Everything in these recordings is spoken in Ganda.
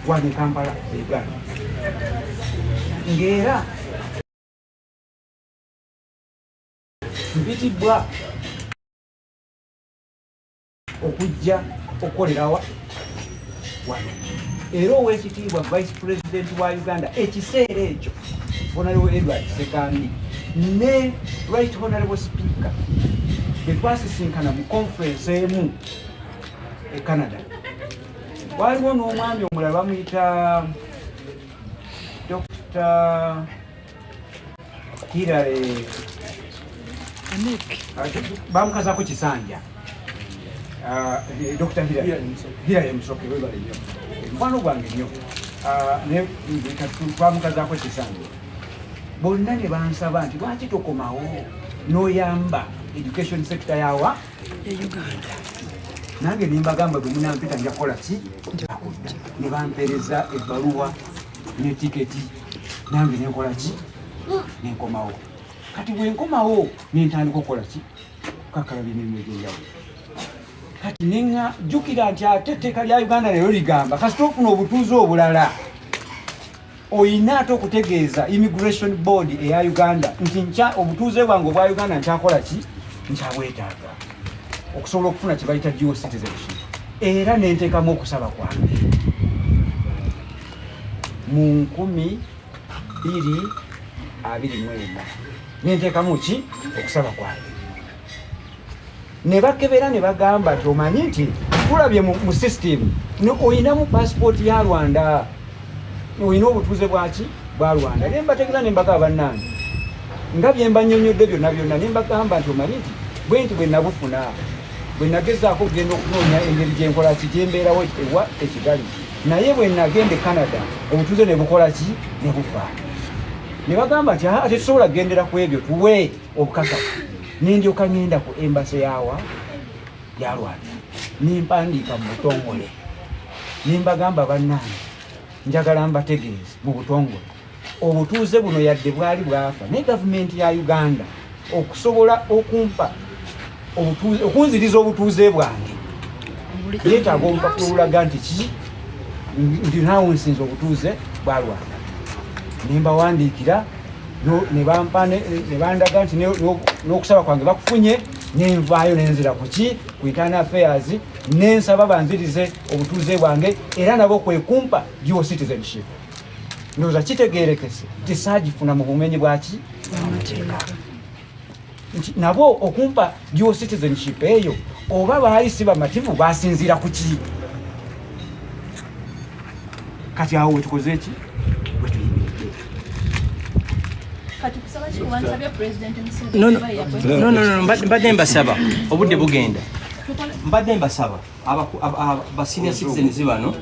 wano Kampala Uganda ng'era mpitibwa okujja okukolerawa wano era ow'ekitiibwa vice president wa Uganda ekiseera ekyo Honorable Edward Sekandi ne right honorable speaker bwe twasisinkana mu conference emu e Canada waliwo n'omwami omulala bamuyita Dr. Hilary bamukazako Kisanja Dr. Hilary Musoke webale nnyo mukwano gwange nnyo twamukazako Kisanja bonna ne bansaba nti lwaki tokomawo n'oyamba education sector yawa ya Uganda nange nimbagamba bwe munampita nja kukola ki ne bampereza ebbaluwa ne tiketi nange nenkola ki nenkomawo kati bwe nkomawo nentandika okukola ki kakalabye n'emirimu egy'enjawulo kati nenga jjukira nti ate etteeka lya Uganda lero ligamba kasita ofuna obutuuze obulala oyina ate okutegeeza immigration board eya Uganda nti obutuuze bwange obwa Uganda nkyakola ki nkyabwetaaga okusobola okufuna kye bayita dual citizenship era nenteekamu okusaba kwange mu 2024 nenteekamu ki okusaba kwange ne bakebera ne bagamba nti omanyi nti tulabye mu system oyinamu passport ya Rwanda oyina obutuuze bwaki bwa Rwanda ne mbategeera ne mbagamba bannange nga bye mbanyonyodde byonna ne mbagamba nti omanyi nti bwe nti bwe nabufuna bwe nagezaako okugenda okunoonya engeri gyenkola ki gyembeerawo ewa ekigali naye bwe nagenda Canada obutuuze ne bukola ki ne bufa ne bagamba nti ate tusobola kugendera ku ebyo tuwe obukakafu nendyoka ngenda ku embase yawa ya Rwanda nempandiika mu butongole nembagamba bannange njagala mbategeeze mu butongole obutuuze buno yadde bwali bwafa ne gavumenti ya Uganda okusobola okumpa obutuuze okunziriza obutuuze bwange yeetaaga olupapula lulaga nti ki nti naawe nsinza obutuuze bwa Rwanda nembawandiikira ne bandaga nti n'okusaba kwange bakufunye nenvaayo nenzira ku ki ku internal affairs nensaba banzirize obutuuze bwange era nabo kwekumpa dual citizenship ndowooza kitegeerekese nti saagifuna mu bumenyi bwaki amateeka nti nabo okumpa dual citizenship eyo oba baali si bamativu basinziira ku ki kati awo wetukoze ki No, mbadde mbasaba obudde bugenda mbadde mbasaba aba senior citizens bano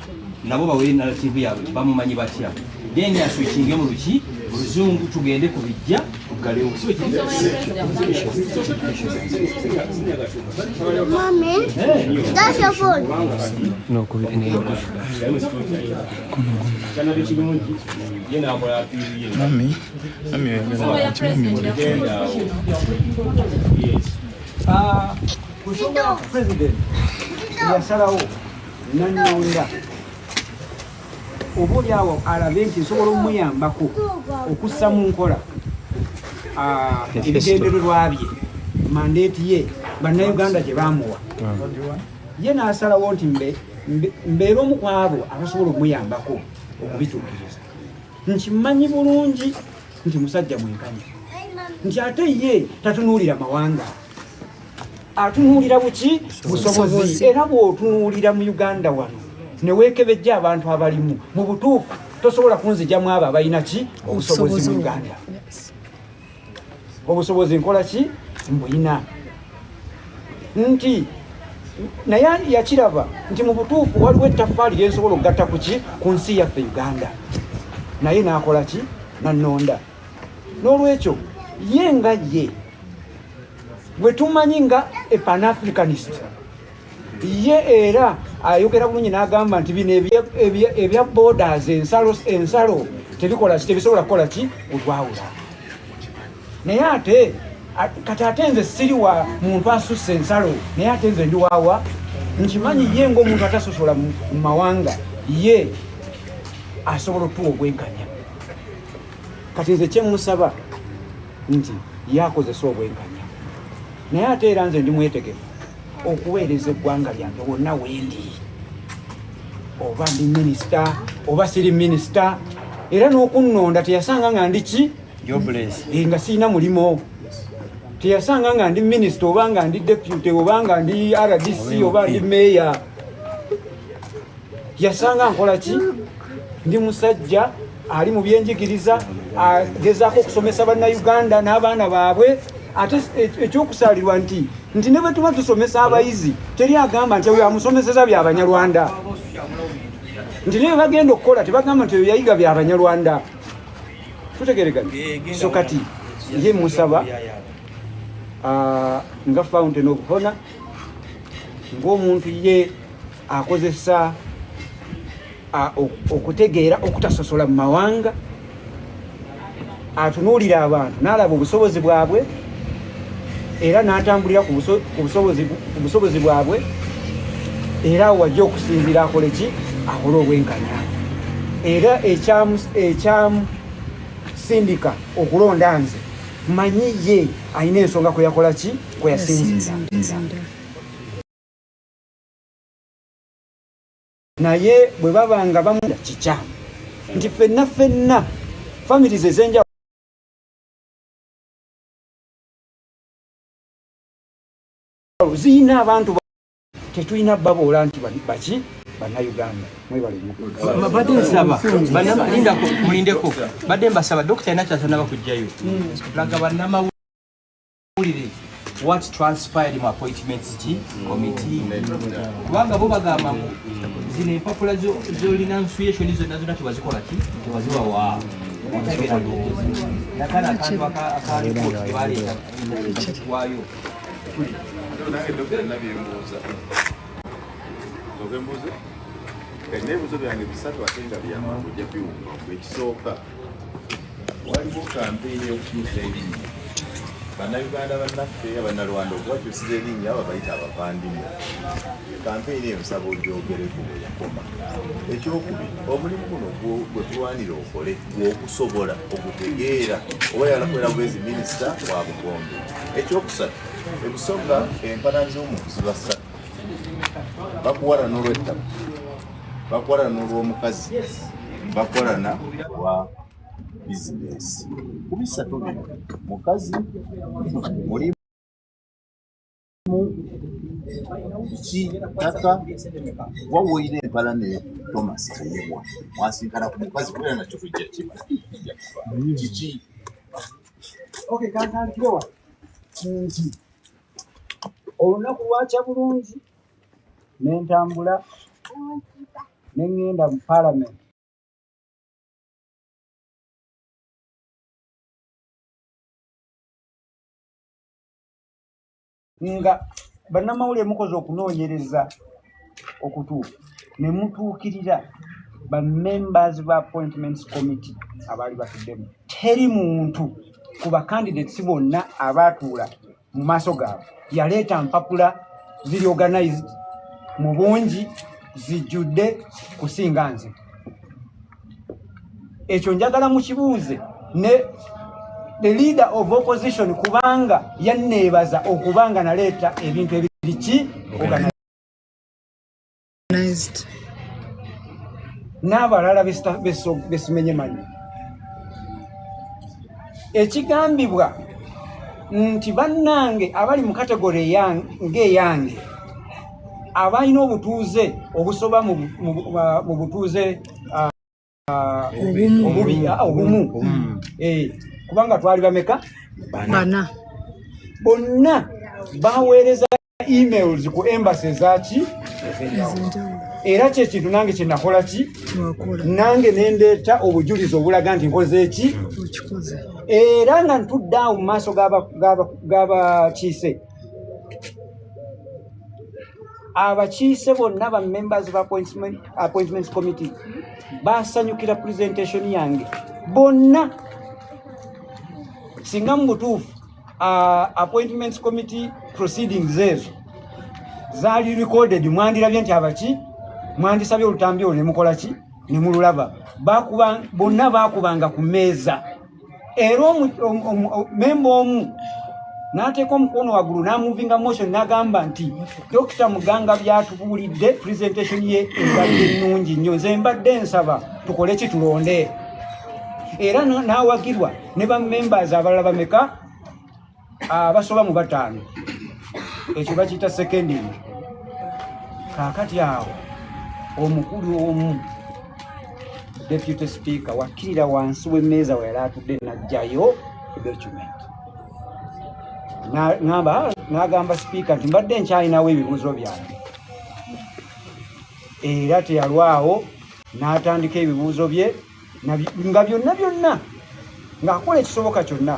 nabo bawe narrative yaabwe bamumanyi batya then aswitchinge mu luki oluzungu tugende ku bijja tugalewo Mommy, that's your phone. No, go in here. Mami, president yasalawo nannonda oba oliawo alabe nti nsobola omuyambako okussa mu nkola ebigendererwa bye mandeeti ye bannayuganda gye bamuwa ye n'asalawo nti mbeera omu ku abo abasobola omuyambako okubituukiriza nkimanyi bulungi nti musajja mwenkanya nti ate ye tatunuulira mawanga atunuulira buki busobozi era bw'otunuulira mu Uganda wano neweekebejja abantu abalimu mu butuufu tosobola kunzijjamu abo abalina ki obusobozi mu Uganda obusobozi nkola ki mbuyina nti naye yakiraba nti mu butuufu waliwo ettaffaali lyensobola okugatta ku ki ku nsi yaffe Uganda naye n'akola ki nannonda n'olwekyo ye nga ye bwe tumanyi nga pan-Africanist ye era ayogera bulungi n'agamba nti bino ebya borders ensalo tebikola ki tebisobola kukola ki olwawula naye ate kati ate nze siri wa muntu asusse ensalo naye ate nze ndi waawa nkimanyi ye ng'omuntu atasosola mu mawanga ye asobola otuwa obwenkanya. Kati nze kyemusaba nti yakozesa obwenkanya, naye ate era nze ndi mwetegefu okuweereza eggwanga lyange wonna wendi, oba ndi minisita oba siri minisita, era n'okunnonda teyasanga nga ndi ki nga siina mulimo, teyasanga nga ndi minisita oba nga ndi deputy oba nga ndi RDC oba ndi meya. Yasanga nkola ki? Ndi musajja ali mu byenjigiriza agezaako okusomesa bannayuganda n'abaana baabwe. Ate ekyokusaalirwa nti ne bwe tuba tusomesa abayizi teri agamba nti oyo amusomeseza by'Abanyarwanda, nti ne bagenda okukola tebagamba nti oyo yayiga by'Abanyarwanda. Tutegeregana. So kati ye musaba nga Fountain of Honor, ng'omuntu ye akozesa okutegeera okutasosola mu mawanga, atunuulira abantu n'alaba obusobozi bwabwe era n'atambulira ku busobozi bwabwe, era wajja okusinzira akole ki? Akole obwenkanya. Era ekyamusindika okulonda nze manyi ye alina ensonga kwe yakola ki? Kwe yasinzira. Naye bwe babanga bamunda kikyamu nti ffenna families ezenjawulo ziyina abantu tetulina baboola nti baki bannayuganda. Badde nsaba lindako mulindeko, badde mbasaba dokita alina kyasanaba kujjayo laga bannamawulire what transpired mu appointments committee, kubanga bo bagamba zino empapula zolina nsuation zonna tewazikola ki? Tewazibawa. Nakana akantu akaripoti kebaleeta waayo ebibuuzo byange bisatu ate nga byamangu ojja biwumba. Ekisooka, waliwo kampeyini y'okukyusa erinnya bannayuganda bannaffe abannalwanda okubakyusira erinnya abo bayita abavandimwe. Kampeyini eyo nsaba ogyogereko bwe yakoma. Ekyokubiri, omulimu guno gwe tulwanira okole gw'okusobola okutegeera oba yalakolera bwezi minisita wa Bukombe. Ekyokusatu, ebusoga empanani z'omuntu ziba ssatu. Bakuwalana olw'ettaka, bakuwalana olw'omukazi, bakuwalana lwa bizinesi. Ku bisatu bino mukazi mulimu kitaka wawoyina empala ne Thomas Kayebwa mwasinkana ku mukazi kulera nakyo kujja kiba kiki. Kantandikirewa nti olunaku lwakya bulungi nentambula nengenda mu Parliament nga bannamawulire mukoze okunoonyereza okutuufu ne mutuukirira ba members ba appointments committee abaali batuddemu. Teri muntu ku ba candidates bonna abaatuula mu maaso gaabwe yaleeta mpapula ziri organized mu bungi zijjudde kusinga nze. Ekyo njagala mukibuuze ne the leader of opposition kubanga yanneebaza okubanga naleeta ebintu ebiri ki organized n'abalala besimenye manyi. Ekigambibwa nti bannange abali mu kategore ng'eyange abalina obutuuze obusoba mu butuuze obumu kubanga twali bameka? Bana. Bonna baweereza emails ku embassy zaki era kyekintu nange kyenakola ki nange nendeeta obujulizi obulaga nti nkoze eki era nga ntudde awo mu maaso g'abakiise. Abakiise bonna ba members ba appointments committee basanyukira presentation yange bonna. Singa mu butuufu appointments committee proceedings ezo zaali recorded, mwandirabye nti abaki mwandisabye olutambi olwo ne mukola ki ne mululaba bonna baakubanga ku mmeeza era memba omu n'ateeka omukono waggulu n'amuvinga motion n'agamba nti Dr. Muganga byatubuulidde presentation ye ebadde nnungi nnyo nze mbadde nsaba tukole kitulonde era n'awagirwa ne bammembers abalala bameka basoba mu 5 ekyo bakiyita secondary. Kaakati awo omukulu omu deputy speaker wakkirira wansi w'emmeeza we yali atudde n'ajjayo document n'agamba speaker nti mbadde nkyalinawo ebibuuzo byange era teyalwawo n'atandika ebibuuzo bye nga byonna ng'akola ekisoboka kyonna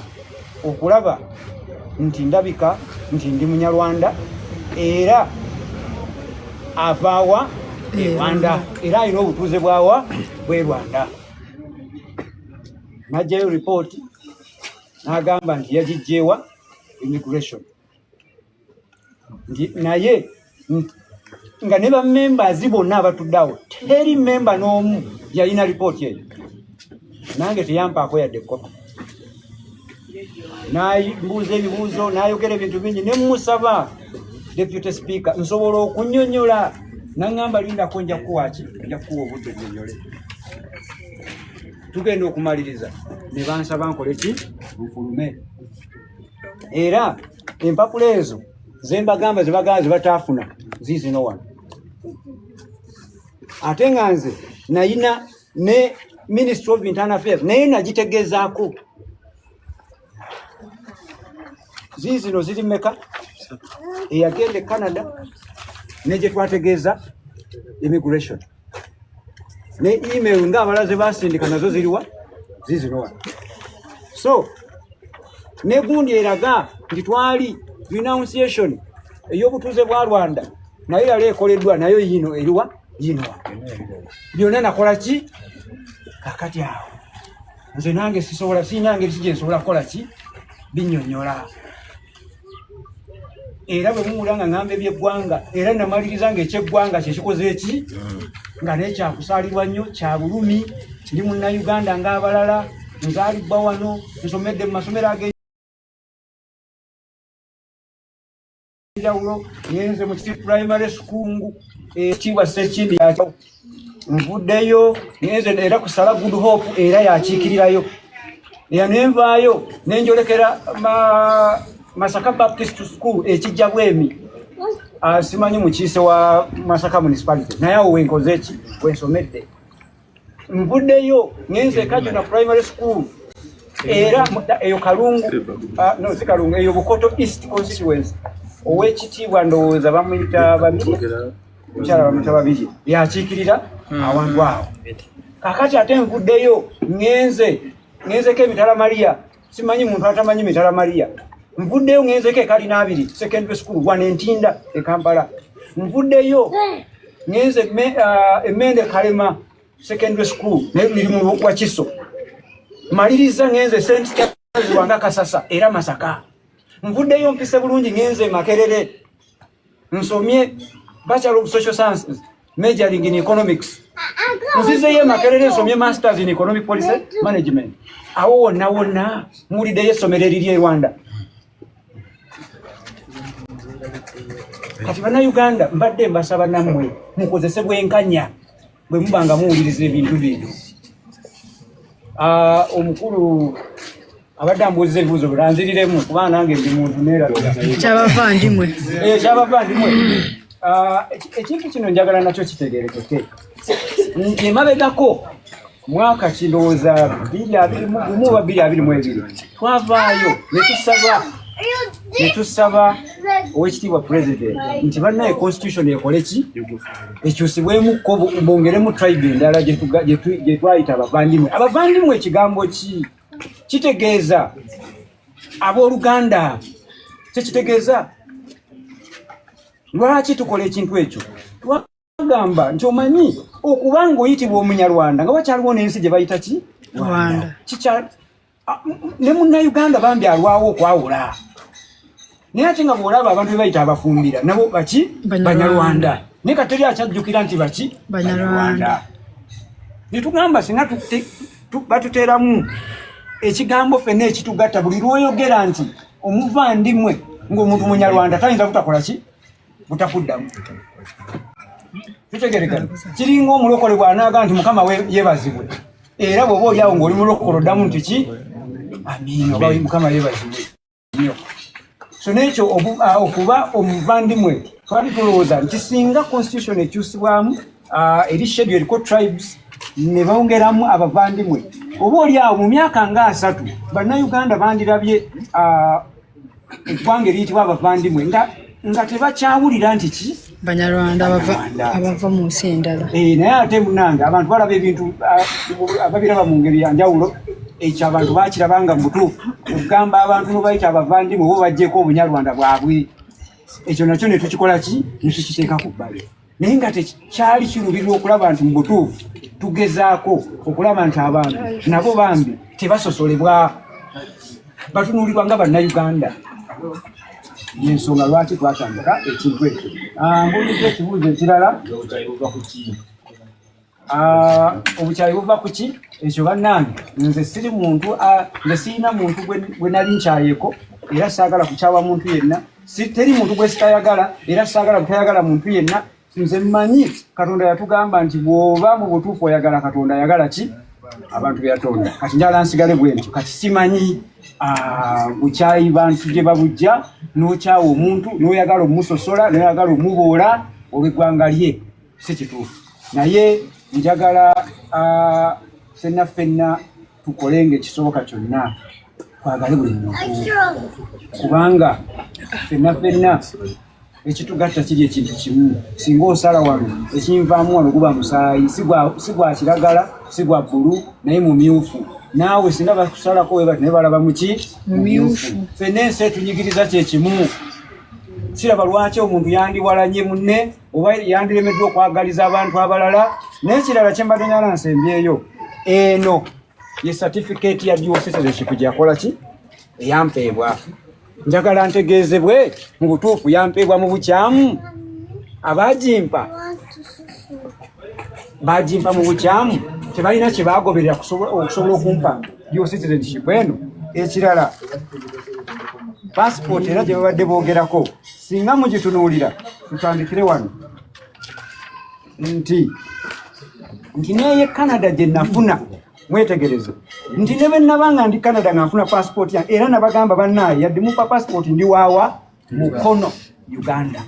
okulaba nti ndabika nti ndi Munyarwanda era avaawa e Rwanda era alina obutuuze bwawa bw'e Rwanda. N'ajjayo report n'agamba nti yagijjeewa immigration naye nga ne bammembers bonna abatudde awo teri memba n'omu yalina report eyo. Nange teyampaako yadde kopi. N'ambuuza ebibuuzo n'ayogera ebintu bingi ne musaba deputy speaker nsobola okunnyonnyola n'angamba lindako nja kuwaki nja kuwa obudde nnyonnyole. Tugenda okumaliriza ne bansaba nkole ki nfulume era empapula ezo zembagamba zebagamba zebataafuna ziizino wano ate nga nze nayina ne Ministry of Internal Affairs naye nagitegezaako ziizino ziri meka eyagenda e Canada ne gye twategeeza immigration ne email ng'abalala ze basindika nazo ziriwa ziizino wano. So ne gundi eraga nti twali renunciation ey'obutuuze bwa Rwanda naye yali ekoleddwa nayo yino eriwa yino byonna nakola ki kakati awo nze nange sisobola sinange kije nsobola kukola ki binnyonnyola era bwe mumulanga ng'ambe by'eggwanga era namaliriza ng'ekyeggwanga kyekikoze eki nga nekyakusaalirwa nnyo kya bulumi ndi Munnayuganda ng'abalala nzaalibwa wano nsomedde mu masomero ag'enjawulo ngenze mu Kiti primary school ekitiibwa Ssekindi yakyo nvuddeyo ngenze era kusala Good Hope era yakiikirirayo era nenvaayo nenjolekera Masaka Baptist School ekijja bwemi simanyi mukiise wa Masaka municipality naye awo wenkoze eki wensomedde nvuddeyo ngenze Kajuna primary school era eyo Kalungu no si Kalungu eyo Bukoto East constituency ow'ekitiibwa ndowooza bamuyita babiri mukyala bamuyita babiri yakiikirira awantu awo. Kakati ate nvuddeyo ngenzeko emitala Maria simanyi muntu atamanyi mitala Maria nvuddeyo ngenzeko ekalina 2 secondary school wane Ntinda e Kampala nvuddeyo ngenze Emende Kalema secondary school naye biri mu Wakiso maliriza ngenze St. Charles Wanga Kasasa era Masaka nvuddeyo mpise bulungi ngenze Makerere nsomye Bachelor of Social Sciences majoring in economics nzizeyo Makerere nsomye masters in economic policy management awo wonna muliddeyo essomero eriri e Rwanda. Kati Bannayuganda mbadde mbasaba nammwe mukozese bwenkanya bwe mubanga muwuliriza ebintu bino. Omukulu abadde ambuuziza ebibuuzo biranziriremu kuba nange ndi muntu neerabira kyabavandimwe ekintu kino njagala nakyo kitegeerekeke nti emabegako mwaka kirowooza 2022 twavaayo ne tusaba owekitiibwa president nti bannaye constitution ekole ki ekyusibwemukko bongeremu tribe endala gye twayita abavandimwe ekigambo ki kitegeeza abooluganda kyekitegeeza lwaki tukola ekintu ekyo twagamba nti omanyi okuba ng'oyitibwa Omunyarwanda nga wakyaliwo n'ensi gye bayita ki Rwanda ne Munnayuganda bambi alwawo okwawula naye ate nga bw'olaba abantu be bayita abafumbira nabo baki Banyarwanda naye kateri akyajjukira nti baki Banyarwanda. Netugamba singa batuteramu ekigambo fene ekitugatta buli lwoyogera nti omuvandimwe ng'omuntu munyarwanda tayinza butakola ki butakuddamu. Tutegerekana kiringa omulokole bw'anaaga nti mukama we yeebazibwe era bw'oba oli awo ng'oli mulokole oddamu nti ki amiina oba mukama yeebazibwe nnyo. So n'ekyo okuba omuvandimwe twali tulowooza nti singa constitution ekyusibwamu eri schedule eriko tribes ne bongeramu abavandimwe oba oli awo mu myaka nga 3 bannayuganda bandirabye eggwanga eriyitibwa abavandimwe nga tebakyawulira nti ki Banyarwanda abava mu nsi endala. Naye ate munange abantu balaba ebintu babiraba mu ngeri ya njawulo ekyo abantu bakirabanga mu butuufu okugamba abantu nobayita abavandimwe bo bajjeko obunyarwanda bwabwe ekyo nakyo ne tukikola ki ne tukiteeka ku bbali naye nga tekyali kiruubirira okulaba nti mu butuufu tugezaako okulaba nti abantu nabo bambi tebasosolebwa batunuulirwa nga bannayuganda. Yensonga lwaki twatandika ekintu ekyo. Mbuulidde ekibuuzo ekirala obukyayi buva ku ki ekyo bannange nze siri muntu nze sirina muntu gwe nali nkyayeko era saagala kukyawa muntu yenna teri muntu gwe sitayagala era saagala kutayagala muntu yenna. Nze mmanyi Katonda yatugamba nti bw'oba mu butuufu oyagala Katonda ayagala ki abantu be yatonda. Kati njala nsigale bwe ntyo kati simanyi bukyayi bantu gye babujja n'okyawa omuntu n'oyagala omusosola n'oyagala omuboola olw'eggwanga lye si kituufu. Naye njagala ffenna tukolenga ekisoboka kyonna twagale buli muntu kubanga ffenna ekitugatta kiri ekintu kimu. Singa osala wano ekinvaamu wano guba musaayi si gwa kiragala si gwa bbulu naye mumyufu. Naawe singa bakusalako we bati naye balaba muki mumyufu. Ffenna ensi etunyigiriza kyekimu. Siraba lwaki omuntu yandiwalanye munne oba yandiremeddwa okwagaliza abantu abalala. N'ekirala kye mbadde nyala nsembyeyo eno ye certificate ya dual citizenship gyakola ki eyampeebwa. Njagala ntegeezebwe mu butuufu yampeebwa mu bukyamu abagimpa bagimpa mu bukyamu tebalina kye bagoberera okusobola okumpa dual citizenship eno. Ekirala passport era gye babadde boogerako singa mugitunuulira tutandikire wano nti neye Canada gye nafuna mwetegereze nti ne bwe nabanga ndi Canada nafuna passport yange era nabagamba bannaaye yadde mupa passport ndi waawa Mukono Uganda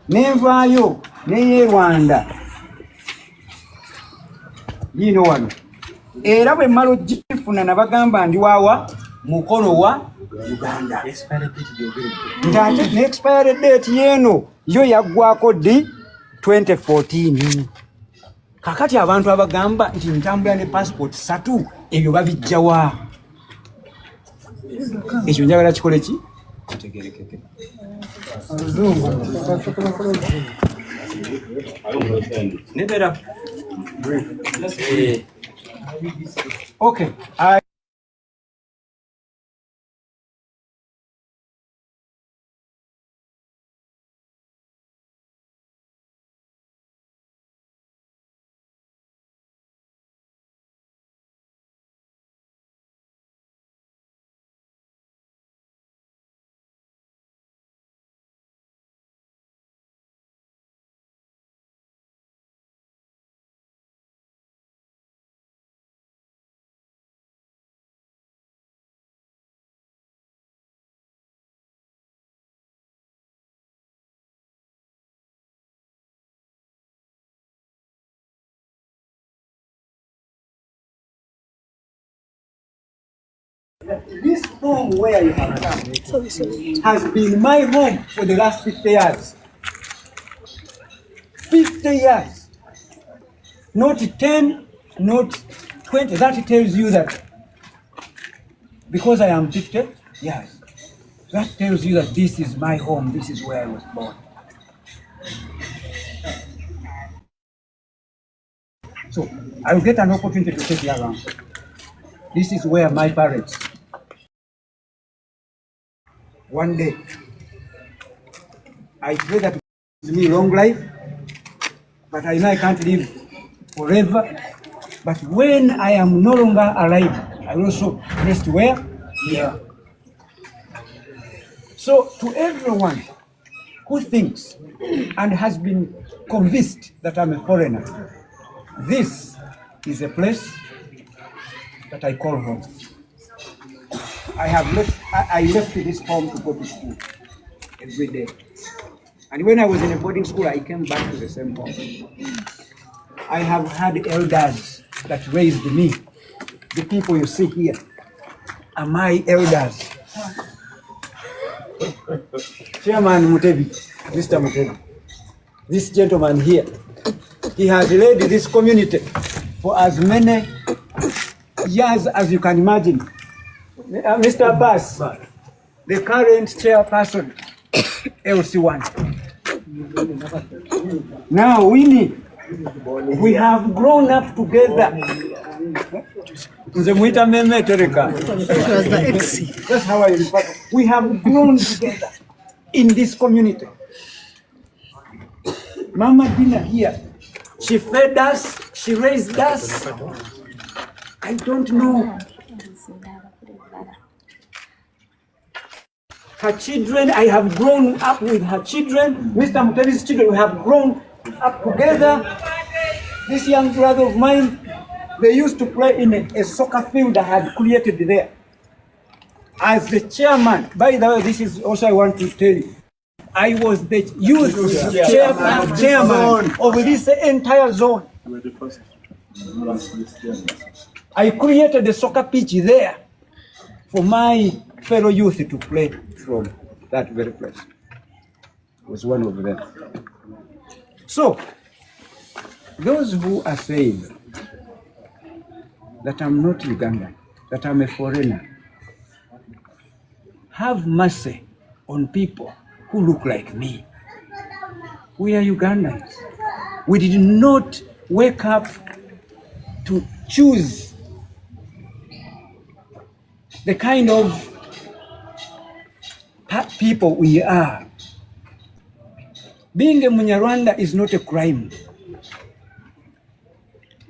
nenvaayo neye Rwanda yino wano era bwe mmala ogifuna nabagamba ndi waawa Mukono wa Uganda. Nti ne expiry date yeno yo yaggwako ddi 2014. Kakati abantu abagamba nti ntambula ne passport 3 ebyo babijjawa. Ekyo njagala kikole ki kitegerekeke. Nebera. Okay. This home where you have come has been my home for the last 50 years. 50 years. Not 10, not 20. That tells you that because I am 50 years, that tells you that this is my home, this is where I was born. So I will get an opportunity to take you around. This is where my parents, one day, I pray that it gives me long life, but I know I can't live forever. But when I am no longer alive, I will also rest where? Here. So to everyone who thinks and has been convinced that I'm a foreigner, this is a place that I call home. I left this home to go to school every day. And when I was in a boarding school, I came back to the same home. I have had elders that raised me. The people you see here are my elders. Chairman Mutebi, Mr. Mutebi, this gentleman here, he has led this community for as many years as you can imagine. Mr. Abbas, the current chairperson, LC1. Now, Winnie, we have grown up together. That's how I refer. We have grown together in this community. Mama Dina here, she fed us, she raised us. I don't know. Her children, I have grown up with her children. Mr. Mutebi's children, we have grown up together. This young brother of mine, they used to play in a soccer field I had created there. As the chairman, by the way, this is also I want to tell you, I was the youth chairman of this entire zone. I created a soccer pitch there for my fellow youth to play from that very place. I was one of them. So, those who are saying that I'm not Ugandan, that I'm a foreigner, have mercy on people who look like me. We are Ugandans. We did not wake up to choose the kind of people we are. Being a Munyarwanda is not a crime.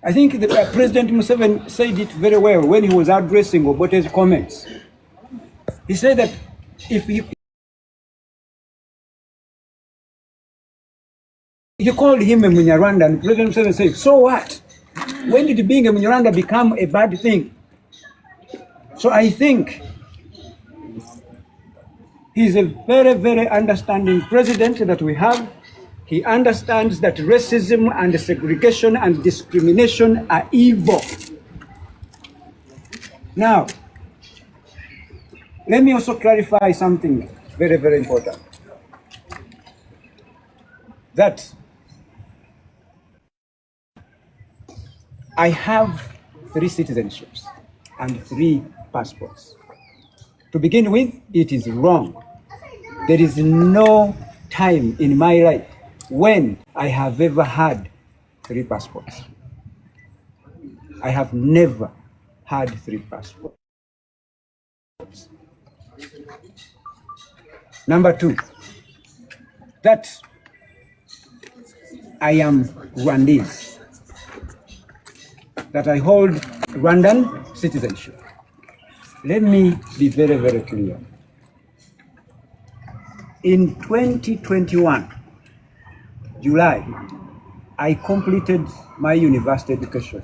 I think President Museveni said it very well when he was addressing Obote's comments. He said that if you called him a Munyarwanda, and President Museveni said, so what? When did being a Munyarwanda become a bad thing? So I think he's a very, very understanding president that we have. He understands that racism and segregation and discrimination are evil. Now, let me also clarify something very, very important. That I have 3 citizenships and 3 passports. To begin with, it is wrong. There is no time in my life when I have ever had 3 passports. I have never had 3 passports. Number 2, that I am Rwandese, that I hold Rwandan citizenship. Let me be very, very clear. In 2021, July, I completed my university education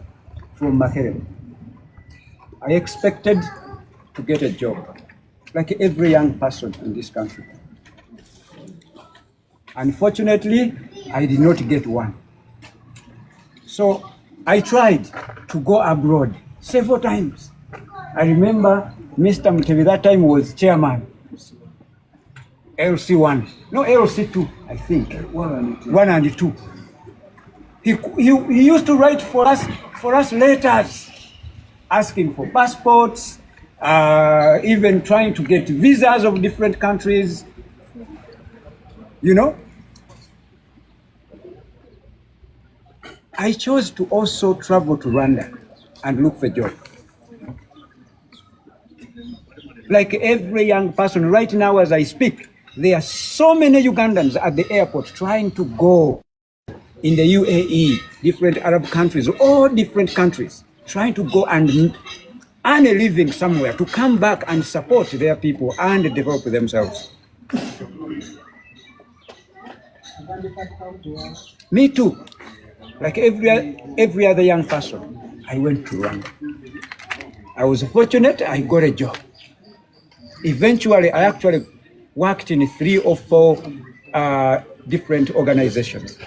from Makerere. I expected to get a job, like every young person in this country. Unfortunately, I did not get one. So I tried to go abroad several times. I remember Mr. Mutebi that time was chairman, LC1, no LC2, I think, 1 and 2. He used to write for us letters, asking for passports, even trying to get visas of different countries, you know. I chose to also travel to Rwanda and look for a job. Like every young person right now as I speak, there are so many Ugandans at the airport trying to go in the UAE, different Arab countries, all different countries, trying to go and earn a living somewhere to come back and support their people and develop themselves. Me too, like every other young person, I went to Rwanda. I was fortunate, I got a job. Eventually, I actually worked in 3 or 4 different organizations.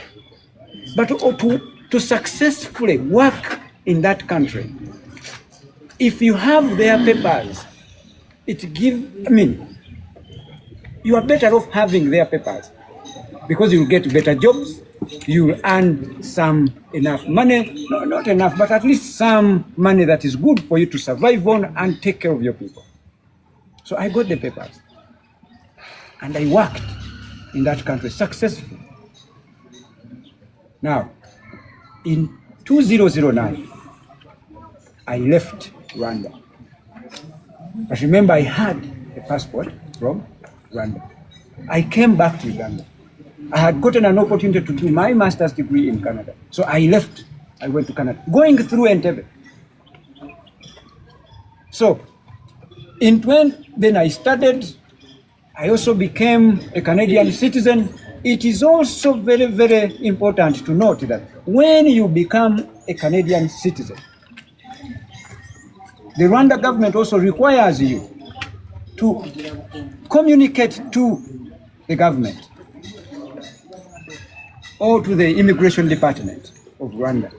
But to successfully work in that country, if you have their papers, you are better off having their papers because you'll get better jobs, you'll earn enough money, no, not enough, but at least some money that is good for you to survive on and take care of your people. So I got the papers and I worked in that country successfully. Now, in 2009, I left Rwanda. But remember, I had a passport from Rwanda. I came back to Uganda. I had gotten an opportunity to do my master's degree in Canada. So I left. I went to Canada, going through Entebbe. So, then I studied. I also became a Canadian citizen. It is also very, very important to note that when you become a Canadian citizen, the Rwanda government also requires you to communicate to the government or to the immigration department of Rwanda.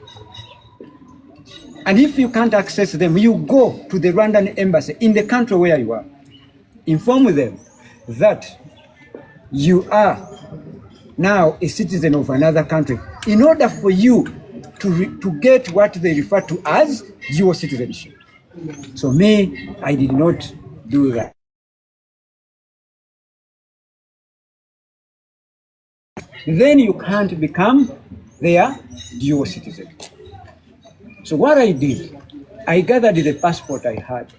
And if you can't access them, you go to the Rwandan embassy in the country where you are. Inform them that you are now a citizen of another country in order for you to get what they refer to as dual citizenship. So me, I did not do that. Then you can't become their dual citizen. So what I did, I gathered the passport I had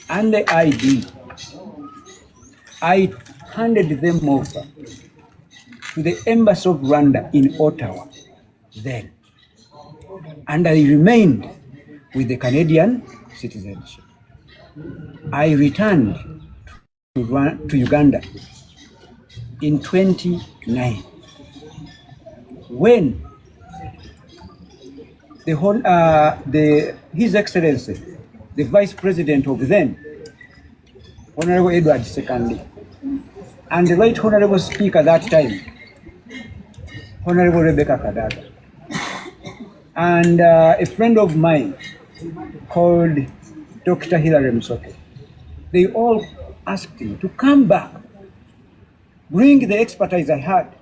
and the ID. I handed them over to the Embassy of Rwanda in Ottawa then. And I remained with the Canadian citizenship. I returned to Uganda in 2009 when His Excellency, the Vice President of then, Honorable Edward II, and the Right Honorable Speaker that time, Honorable Rebecca Kadaga, and a friend of mine called Dr. Hilary Musoke, they all asked me to come back, bring the expertise I had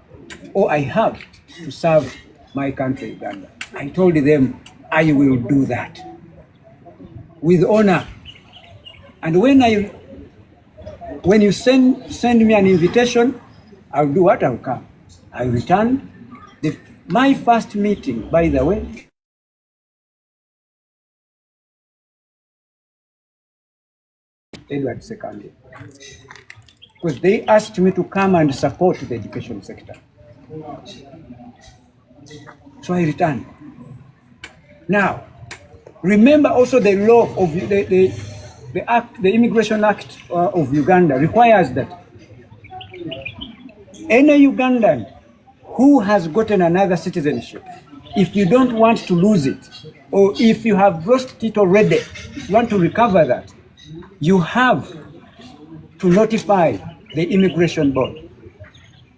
or I have to serve my country, Uganda. I told them I will do that with honor. And when you send me an invitation, I'll do what? I'll come. I returned. My first meeting, by the way, Edward II, because they asked me to come and support the education sector. So I returned. Now, remember also the law of the Immigration Act of Uganda requires that any Ugandan who has gotten another citizenship, if you don't want to lose it, or if you have lost it already, if you want to recover that, you have to notify the Immigration Board.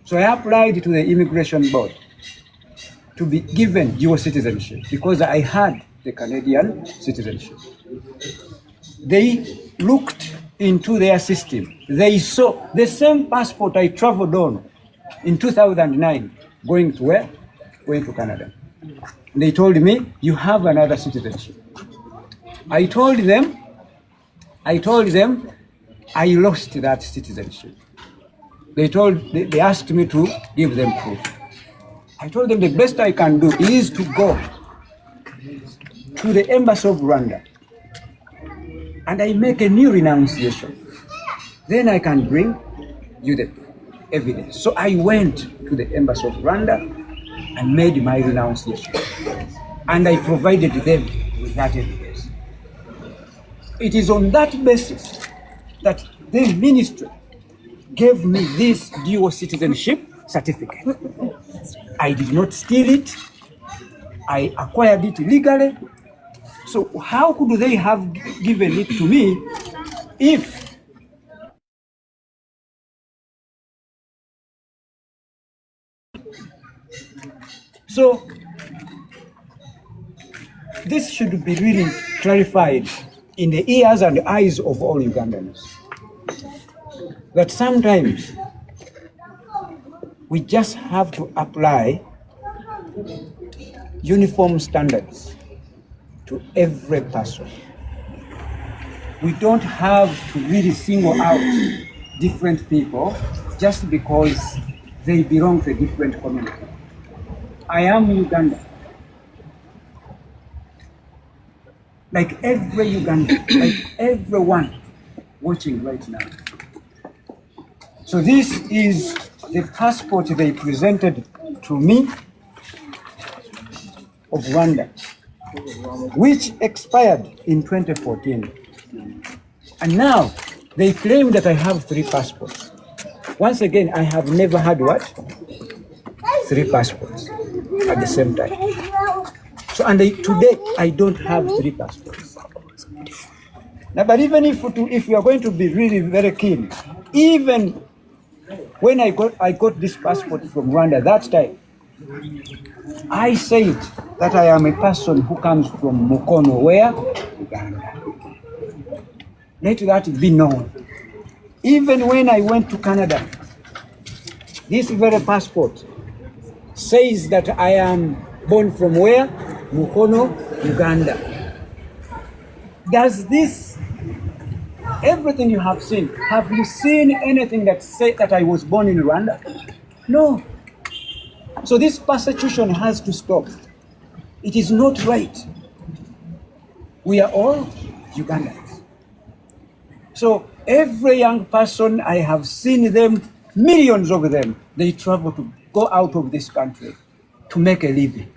So I applied to the Immigration Board to be given dual citizenship because I had the Canadian citizenship. They looked into their system. They saw the same passport I traveled on in 2009, going to where? Going to Canada. They told me, you have another citizenship. I told them I lost that citizenship. They asked me to give them proof. I told them the best I can do is to go to the Embassy of Rwanda and I make a new renunciation. Then I can bring you the evidence. So I went to the Embassy of Rwanda and made my renunciation. And I provided them with that evidence. It is on that basis that the ministry gave me this dual citizenship certificate. I did not steal it. I acquired it legally. So how could they have given it to me if so this should be really clarified in the ears and eyes of all Ugandans. That sometimes we just have to apply uniform standards to every person. We don't have to really single out different people just because they belong to a different community. I am Ugandan. Like every Ugandan, like everyone watching right now. So this is the passport they presented to me of Rwanda, which expired in 2014. And now they claim that I have 3 passports. Once again, I have never had what? 3 passports at the same time. So, and today I don't have 3 passports. Now, but even if we are going to be really very keen, even when I got this passport from Rwanda that time, I said that I am a person who comes from Mukono, where? Uganda. Let that be known. Even when I went to Canada, this very passport says that I am born from where? Mukono, Uganda. Does this, everything you have seen, have you seen anything that says that I was born in Rwanda? No. So this persecution has to stop. It is not right. We are all Ugandans. So every young person, I have seen them, millions of them, they travel to go out of this country to make a living.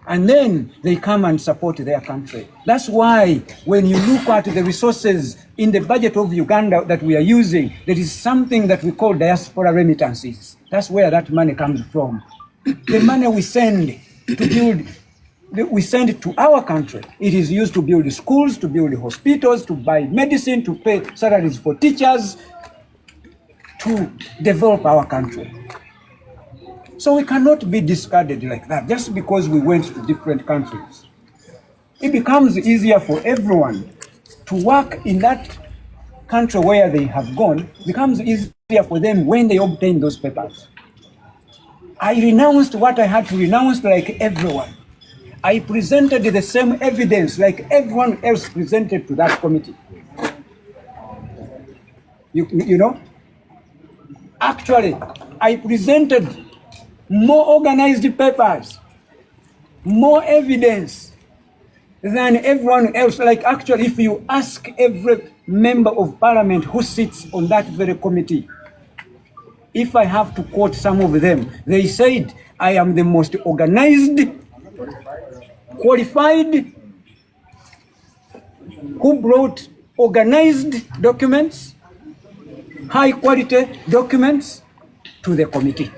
And then they come and support their country. That's why when you look at the resources in the budget of Uganda that we are using, there is something that we call diaspora remittances. That's where that money comes from. The money we send to build, we send it to our country. It is used to build schools, to build hospitals, to buy medicine, to pay salaries for teachers, to develop our country. So we cannot be discarded like that just because we went to different countries. It becomes easier for everyone to work in that country where they have gone. It becomes easier for them when they obtain those papers. I renounced what I had to renounce like everyone. I presented the same evidence like everyone else presented to that committee. You know? Actually, I presented more organized papers, more evidence than everyone else. Like actually, if you ask every member of parliament who sits on that very committee, if I have to quote some of them, they said, I am the most organized, qualified, who brought organized documents, high quality documents to the committee.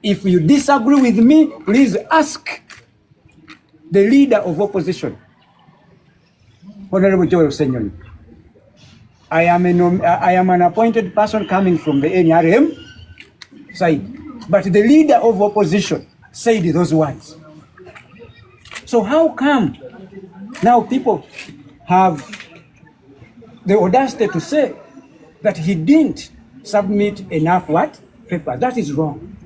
If you disagree with me, please ask the leader of opposition, Honorable Joel Senyoni. I am an appointed person coming from the NRM side, but the leader of opposition said those words. So how come now people have the audacity to say that he didn't submit enough what? Paper. That is wrong.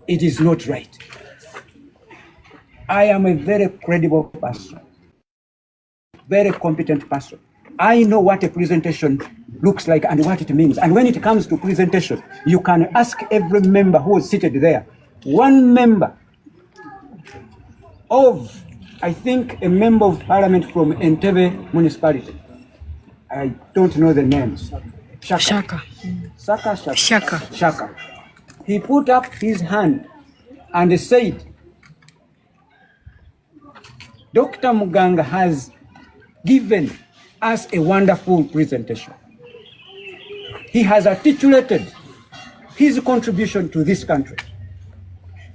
It is not right. I am a very credible person, very competent person. I know what a presentation looks like and what it means. And when it comes to presentation, you can ask every member who is seated there. One member of, I think, a member of parliament from Entebbe municipality. I don't know the names. Shaka. Shaka. he put up his hand and said, Dr. Muganga has given us a wonderful presentation. He has articulated his contribution to this country.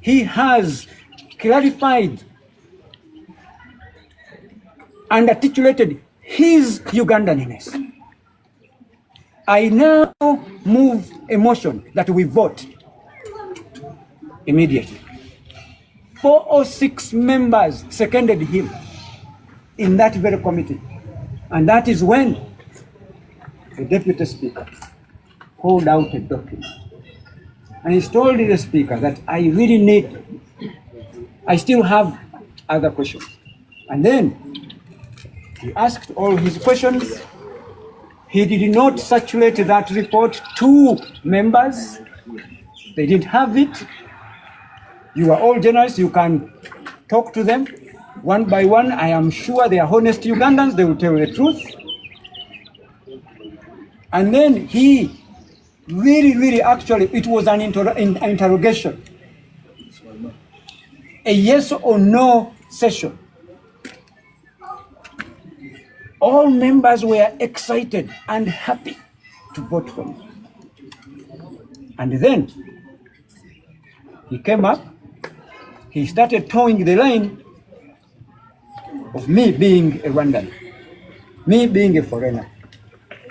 He has clarified and articulated his Ugandanness. I now move a motion that we vote immediately. 4 or 6 members seconded him in that very committee. And that is when the Deputy Speaker called out a document. And he told the Speaker that I still have other questions. And then he asked all his questions. He did not circulate that report to members. They didn't have it. You are all journalists. You can talk to them one by one. I am sure they are honest Ugandans. They will tell the truth. And then he really, actually, it was an interrogation. A yes or no session. All members were excited and happy to vote for me. And then he came up, he started towing the line of me being a Rwandan, me being a foreigner,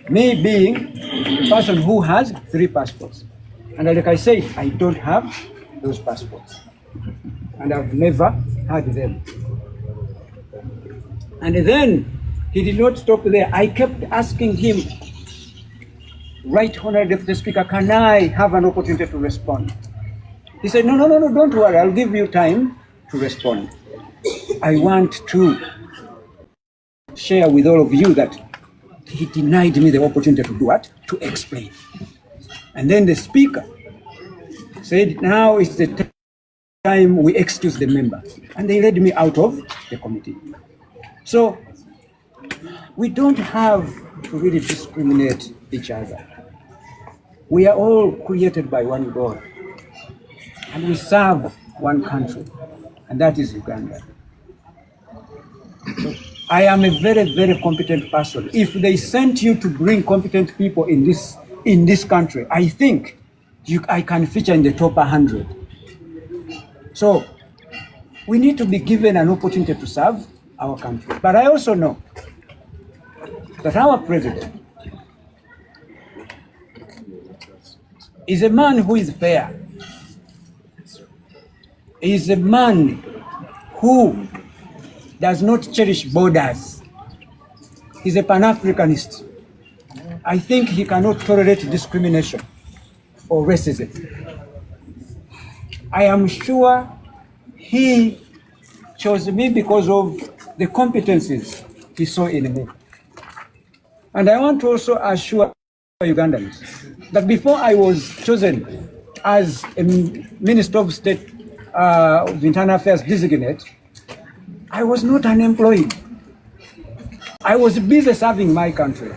me being a person who has 3 passports. And like I said, I don't have those passports. And I've never had them. And then he did not stop there. I kept asking him, Right Honorable Deputy Speaker, can I have an opportunity to respond? He said, no, don't worry, I'll give you time to respond. I want to share with all of you that he denied me the opportunity to do what? To explain. And then the Speaker said, now is the time we excuse the member. And they let me out of the committee. So we don't have to really discriminate each other. We are all created by one God. And we serve one country, and that is Uganda. I am a very competent person. If they sent you to bring competent people in this country, I think I can feature in the top 100. So we need to be given an opportunity to serve our country. But I also know that our president is a man who is fair. He is a man who does not cherish borders. He's a Pan-Africanist. I think he cannot tolerate discrimination or racism. I am sure he chose me because of the competencies he saw in me. And I want to also assure Ugandans that before I was chosen as a Minister of State of Internal Affairs designate, I was not unemployed. I was busy serving my country.